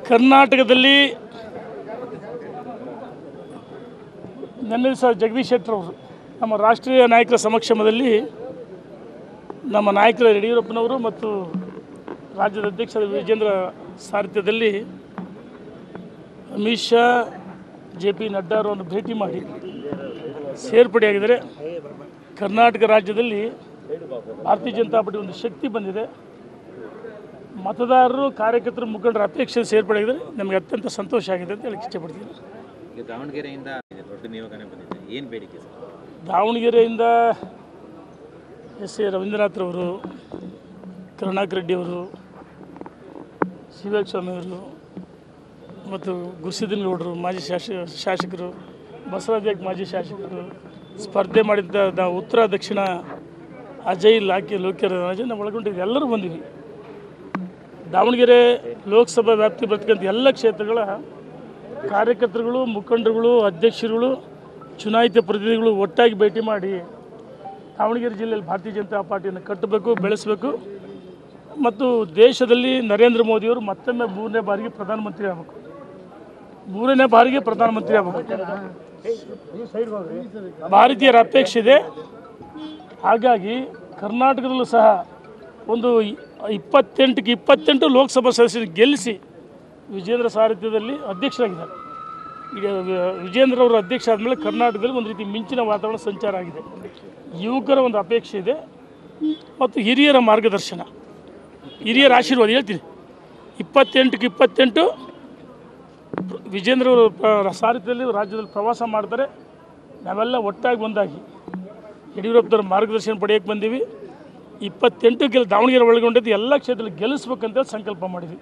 ಕರ್ನಾಟಕದಲ್ಲಿ ನನ್ನ ಸಹ ಜಗದೀಶ್ ಶೆಟ್ಟರ್ ಅವರು ನಮ್ಮ ರಾಷ್ಟ್ರೀಯ ನಾಯಕರ ಸಮಕ್ಷಮದಲ್ಲಿ ನಮ್ಮ ನಾಯಕರ ಯಡಿಯೂರಪ್ಪನವರು ಮತ್ತು ರಾಜ್ಯದ ಅಧ್ಯಕ್ಷ ವಿಜೇಂದ್ರ ಸಾರಥ್ಯದಲ್ಲಿ ಅಮಿತ್ ಶಾ JP ನಡ್ಡಾ ಅವರನ್ನು ಭೇಟಿ ಮಾಡಿ ಸೇರ್ಪಡೆಯಾಗಿದ್ದಾರೆ. ಕರ್ನಾಟಕ ರಾಜ್ಯದಲ್ಲಿ ಭಾರತೀಯ ಜನತಾ ಪಾರ್ಟಿ ಒಂದು ಶಕ್ತಿ ಬಂದಿದೆ. ಮತದಾರರು ಕಾರ್ಯಕರ್ತರು ಮುಖಂಡರ ಅಪೇಕ್ಷೆ ಸೇರ್ಪಡೆಯಾಗಿದ್ದಾರೆ. ನಮಗೆ ಅತ್ಯಂತ ಸಂತೋಷ ಆಗಿದೆ ಅಂತ ಹೇಳಕ್ಕೆ ಇಷ್ಟಪಡ್ತೀನಿ. ದಾವಣಗೆರೆಯಿಂದ ದೊಡ್ಡ ನಿಯೋಗನೆ ಬಂದಿದೆ, ಏನು ಬೇಡಿಕೆ ಸರ್? ದಾವಣಗೆರೆಯಿಂದ S.A. ರವೀಂದ್ರನಾಥ್ರವರು, ಕರುಣಾಕರ್ ರೆಡ್ಡಿಯವರು, ಶಿವಸ್ವಾಮಿ ಅವರು ಮತ್ತು ಗುರುಸಿದ್ದನ್ ಗೌಡರು ಮಾಜಿ ಶಾಸಕರು, ಬಸವರಾಜ ಮಾಜಿ ಶಾಸಕರು, ಸ್ಪರ್ಧೆ ಮಾಡಿದ್ದ ನಾವು ಉತ್ತರ ದಕ್ಷಿಣ ಅಜಯ್ ಲೋಕ್ಯರಾಜನ ಒಳಗೊಂಡಿದ್ದು ಎಲ್ಲರೂ ಬಂದಿವಿ. ದಾವಣಗೆರೆ ಲೋಕಸಭಾ ವ್ಯಾಪ್ತಿ ಬರ್ತಕ್ಕಂಥ ಎಲ್ಲ ಕ್ಷೇತ್ರಗಳ ಕಾರ್ಯಕರ್ತರುಗಳು, ಮುಖಂಡರುಗಳು, ಅಧ್ಯಕ್ಷರುಗಳು, ಚುನಾಯಿತ ಪ್ರತಿನಿಧಿಗಳು ಒಟ್ಟಾಗಿ ಭೇಟಿ ಮಾಡಿ ದಾವಣಗೆರೆ ಜಿಲ್ಲೆಯಲ್ಲಿ ಭಾರತೀಯ ಜನತಾ ಪಾರ್ಟಿಯನ್ನು ಕಟ್ಟಬೇಕು, ಬೆಳೆಸಬೇಕು ಮತ್ತು ದೇಶದಲ್ಲಿ ನರೇಂದ್ರ ಮೋದಿಯವರು ಮತ್ತೊಮ್ಮೆ ಮೂರನೇ ಬಾರಿಗೆ ಪ್ರಧಾನಮಂತ್ರಿ ಆಗಬೇಕು. ಭಾರತೀಯರ ಅಪೇಕ್ಷೆ ಇದೆ. ಹಾಗಾಗಿ ಕರ್ನಾಟಕದಲ್ಲೂ ಸಹ ಒಂದು 28ಕ್ಕೆ 28 ಲೋಕಸಭಾ ಸದಸ್ಯರು ಗೆಲ್ಲಿಸಿ ವಿಜೇಂದ್ರ ಸಾರಥ್ಯದಲ್ಲಿ ಅಧ್ಯಕ್ಷರಾಗಿದ್ದಾರೆ. ಈಗ ವಿಜೇಂದ್ರ ಅವರು ಅಧ್ಯಕ್ಷ ಆದಮೇಲೆ ಕರ್ನಾಟಕದಲ್ಲಿ ಒಂದು ರೀತಿ ಮಿಂಚಿನ ವಾತಾವರಣ ಸಂಚಾರ ಆಗಿದೆ. ಯುವಕರ ಒಂದು ಅಪೇಕ್ಷೆ ಇದೆ ಮತ್ತು ಹಿರಿಯರ ಮಾರ್ಗದರ್ಶನ, ಹಿರಿಯರ ಆಶೀರ್ವಾದ. ಹೇಳ್ತೀನಿ, 28ಕ್ಕೆ 28 ವಿಜೇಂದ್ರ ಅವರ ಸಾರಥ್ಯದಲ್ಲಿ ರಾಜ್ಯದಲ್ಲಿ ಪ್ರವಾಸ ಮಾಡ್ತಾರೆ. ನಾವೆಲ್ಲ ಒಟ್ಟಾಗಿ ಒಂದಾಗಿ ಯಡಿಯೂರಪ್ಪನವ್ರ ಮಾರ್ಗದರ್ಶನ ಪಡೆಯೋಕ್ಕೆ ಬಂದೀವಿ. 28 ದಾವಣಗೆರೆ ಒಳಗೊಂಡಿದ್ದು ಎಲ್ಲ ಕ್ಷೇತ್ರದಲ್ಲಿ ಗೆಲ್ಲಿಸ್ಬೇಕಂತ ಸಂಕಲ್ಪ ಮಾಡಿದ್ವಿ.